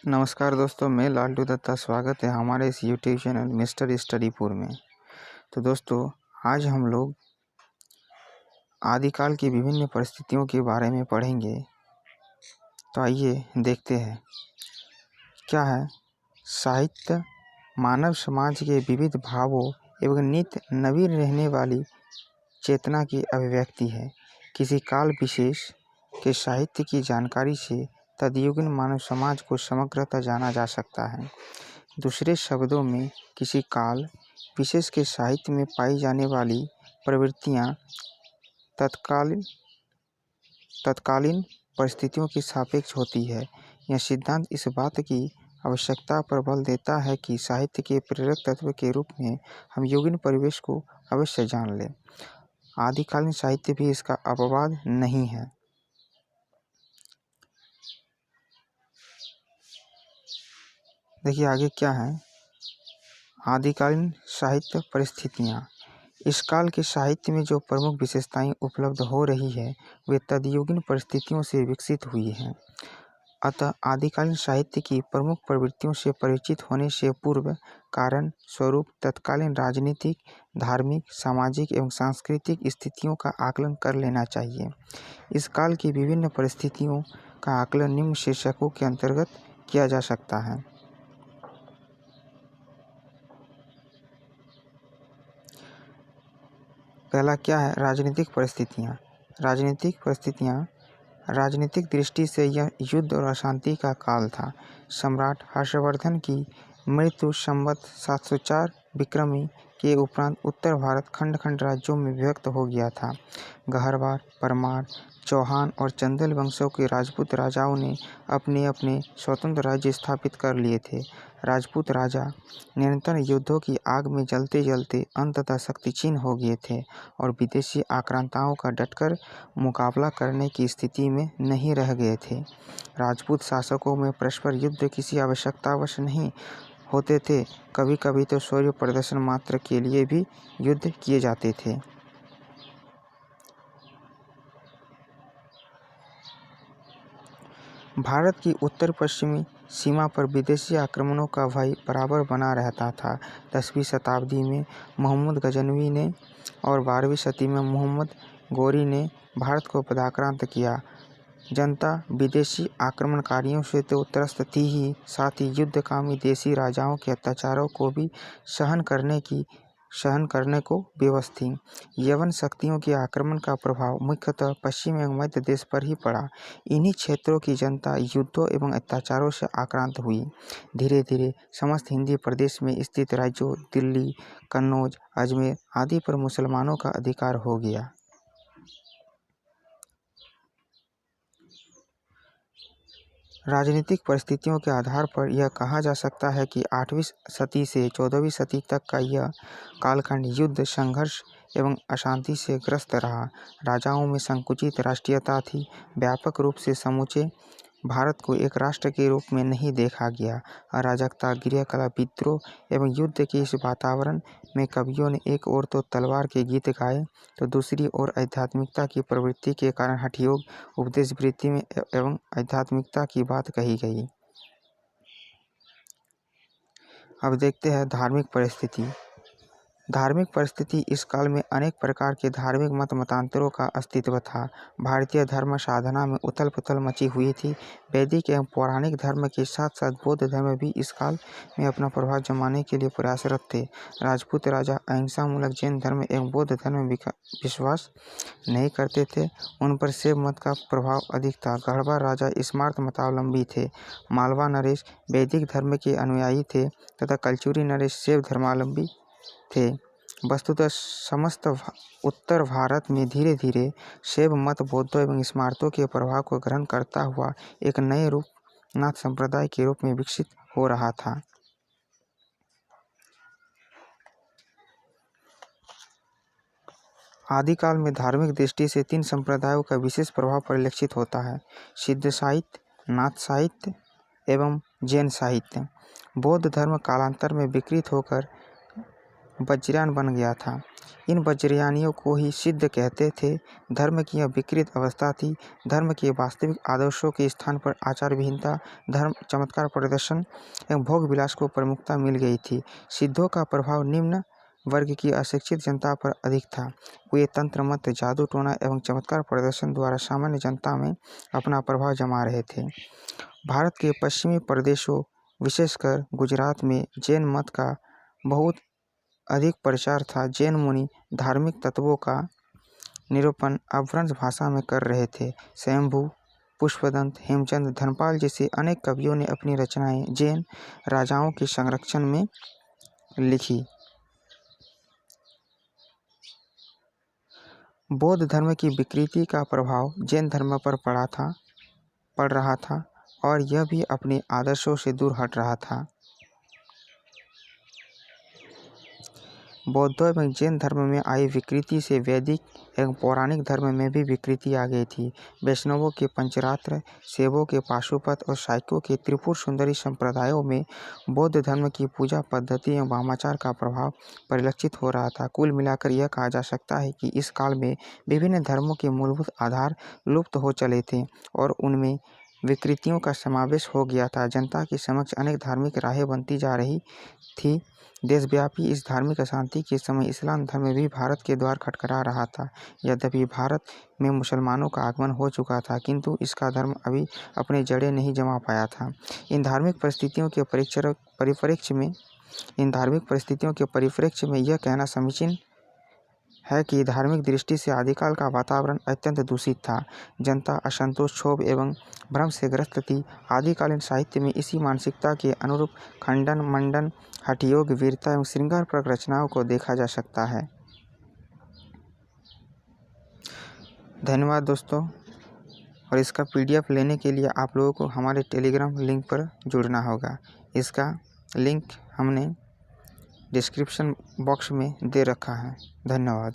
नमस्कार दोस्तों, मैं लालटू दत्ता। स्वागत है हमारे इस यूट्यूब चैनल मिस्टर स्टडीपुर में। तो दोस्तों, आज हम लोग आदिकाल की विभिन्न परिस्थितियों के बारे में पढ़ेंगे। तो आइए देखते हैं क्या है। साहित्य मानव समाज के विविध भावों एवं नित्य नवीन रहने वाली चेतना की अभिव्यक्ति है। किसी काल विशेष के साहित्य की जानकारी से तदयुगीन मानव समाज को समग्रतः जाना जा सकता है। दूसरे शब्दों में, किसी काल विशेष के साहित्य में पाई जाने वाली प्रवृत्तियाँ तत्कालीन परिस्थितियों की सापेक्ष होती है। यह सिद्धांत इस बात की आवश्यकता पर बल देता है कि साहित्य के प्रेरक तत्व के रूप में हम युगीन परिवेश को अवश्य जान लें। आदिकालीन साहित्य भी इसका अपवाद नहीं है। देखिए आगे क्या है। आदिकालीन साहित्य परिस्थितियाँ। इस काल के साहित्य में जो प्रमुख विशेषताएं उपलब्ध हो रही है वे तदयुगीन परिस्थितियों से विकसित हुई हैं। अतः आदिकालीन साहित्य की प्रमुख प्रवृत्तियों से परिचित होने से पूर्व कारण स्वरूप तत्कालीन राजनीतिक, धार्मिक, सामाजिक एवं सांस्कृतिक स्थितियों का आकलन कर लेना चाहिए। इस काल की विभिन्न परिस्थितियों का आकलन निम्न शीर्षकों के अंतर्गत किया जा सकता है। पहला क्या है, राजनीतिक परिस्थितियाँ। राजनीतिक दृष्टि से यह युद्ध और अशांति का काल था। सम्राट हर्षवर्धन की मृत्यु संवत 704 विक्रमी के उपरांत उत्तर भारत खंड खंड राज्यों में विभक्त हो गया था। गहरवार, परमार, चौहान और चंदेल वंशों के राजपूत राजाओं ने अपने अपने स्वतंत्र राज्य स्थापित कर लिए थे। राजपूत राजा निरंतर युद्धों की आग में जलते जलते अंततः शक्तिहीन हो गए थे और विदेशी आक्रांताओं का डटकर मुकाबला करने की स्थिति में नहीं रह गए थे। राजपूत शासकों में परस्पर युद्ध किसी आवश्यकतावश नहीं होते थे। कभी कभी तो शौर्य प्रदर्शन मात्र के लिए भी युद्ध किए जाते थे। भारत की उत्तर पश्चिमी सीमा पर विदेशी आक्रमणों का भय बराबर बना रहता था। 10वीं शताब्दी में मोहम्मद गजनवी ने और 12वीं सदी में मोहम्मद गौरी ने भारत को पदाक्रांत किया। जनता विदेशी आक्रमणकारियों से तो त्रस्त थी ही, साथ ही युद्धकामी देशी राजाओं के अत्याचारों को भी सहन करने को विवश थी। यवन शक्तियों के आक्रमण का प्रभाव मुख्यतः पश्चिम एवं मध्य देश पर ही पड़ा। इन्हीं क्षेत्रों की जनता युद्धों एवं अत्याचारों से आक्रांत हुई। धीरे धीरे समस्त हिंदी प्रदेश में स्थित राज्यों दिल्ली, कन्नौज, अजमेर आदि पर मुसलमानों का अधिकार हो गया। राजनीतिक परिस्थितियों के आधार पर यह कहा जा सकता है कि 8वीं सदी से 14वीं सदी तक का यह कालखंड युद्ध, संघर्ष एवं अशांति से ग्रस्त रहा। राजाओं में संकुचित राष्ट्रीयता थी। व्यापक रूप से समूचे भारत को एक राष्ट्र के रूप में नहीं देखा गया। अराजकता, गृहकलह, विद्रोह एवं युद्ध के इस वातावरण में कवियों ने एक ओर तो तलवार के गीत गाए तो दूसरी ओर आध्यात्मिकता की प्रवृत्ति के कारण हठयोग, उपदेश वृत्ति में एवं आध्यात्मिकता की बात कही गई। अब देखते हैं धार्मिक परिस्थिति। धार्मिक परिस्थिति। इस काल में अनेक प्रकार के धार्मिक मतांतरों का अस्तित्व था। भारतीय धर्म साधना में उथल पुथल मची हुई थी। वैदिक एवं पौराणिक धर्म के साथ साथ बौद्ध धर्म भी इस काल में अपना प्रभाव जमाने के लिए प्रयासरत थे। राजपूत राजा अहिंसा मूलक जैन धर्म एवं बौद्ध धर्म में विश्वास नहीं करते थे। उन पर शैव मत का प्रभाव अधिक था। गढ़वाल राजा स्मार्त मतावलंबी थे। मालवा नरेश वैदिक धर्म के अनुयायी थे तथा कलचुरी नरेश शैव धर्मावलंबी थे। वस्तुतः समस्त उत्तर भारत में धीरे धीरे शैव मत बौद्धों एवं स्मार्तों के प्रभाव को ग्रहण करता हुआ एक नए रूप नाथ संप्रदाय के रूप में विकसित हो रहा था। आदिकाल में धार्मिक दृष्टि से 3 संप्रदायों का विशेष प्रभाव परिलक्षित होता है: सिद्ध साहित्य, नाथ साहित्य एवं जैन साहित्य। बौद्ध धर्म कालांतर में विकृत होकर वज्रयान बन गया था। इन वज्रयानियों को ही सिद्ध कहते थे। धर्म की यह विकृत अवस्था थी। धर्म के वास्तविक आदर्शों के स्थान पर आचार विहीनता, धर्म, चमत्कार, प्रदर्शन एवं भोग विलास को प्रमुखता मिल गई थी। सिद्धों का प्रभाव निम्न वर्ग की अशिक्षित जनता पर अधिक था। वे तंत्र मंत्र, जादू टोना एवं चमत्कार प्रदर्शन द्वारा सामान्य जनता में अपना प्रभाव जमा रहे थे। भारत के पश्चिमी प्रदेशों, विशेषकर गुजरात में जैन मत का बहुत अधिक प्रचार था। जैन मुनि धार्मिक तत्वों का निरूपण अपभ्रंश भाषा में कर रहे थे। स्वयंभू, पुष्पदंत, हेमचंद, धनपाल जैसे अनेक कवियों ने अपनी रचनाएं जैन राजाओं के संरक्षण में लिखी। बौद्ध धर्म की विकृति का प्रभाव जैन धर्म पर पड़ रहा था और यह भी अपने आदर्शों से दूर हट रहा था। बौद्ध एवं जैन धर्म में आई विकृति से वैदिक एवं पौराणिक धर्म में भी विकृति आ गई थी। वैष्णवों के पंचरात्र, शैवों के पाशुपत और शाक्यों के त्रिपुर सुंदरी संप्रदायों में बौद्ध धर्म की पूजा पद्धति एवं वामाचार का प्रभाव परिलक्षित हो रहा था। कुल मिलाकर यह कहा जा सकता है कि इस काल में विभिन्न धर्मों के मूलभूत आधार लुप्त हो चले थे और उनमें विकृतियों का समावेश हो गया था। जनता के समक्ष अनेक धार्मिक राहें बनती जा रही थी। देशव्यापी इस धार्मिक अशांति के समय इस्लाम धर्म भी भारत के द्वार खटखटा रहा था। यद्यपि भारत में मुसलमानों का आगमन हो चुका था, किंतु इसका धर्म अभी अपने जड़ें नहीं जमा पाया था। इन धार्मिक परिस्थितियों के परिप्रेक्ष्य में यह कहना समीचीन है कि धार्मिक दृष्टि से आदिकाल का वातावरण अत्यंत दूषित था। जनता असंतोष, क्षोभ एवं भ्रम से ग्रस्त थी। आदिकालीन साहित्य में इसी मानसिकता के अनुरूप खंडन, मंडन, हठयोग, वीरता एवं श्रृंगारप्रक रचनाओं को देखा जा सकता है। धन्यवाद दोस्तों। और इसका PDF लेने के लिए आप लोगों को हमारे टेलीग्राम लिंक पर जुड़ना होगा। इसका लिंक हमने डिस्क्रिप्शन बॉक्स में दे रखा है। धन्यवाद।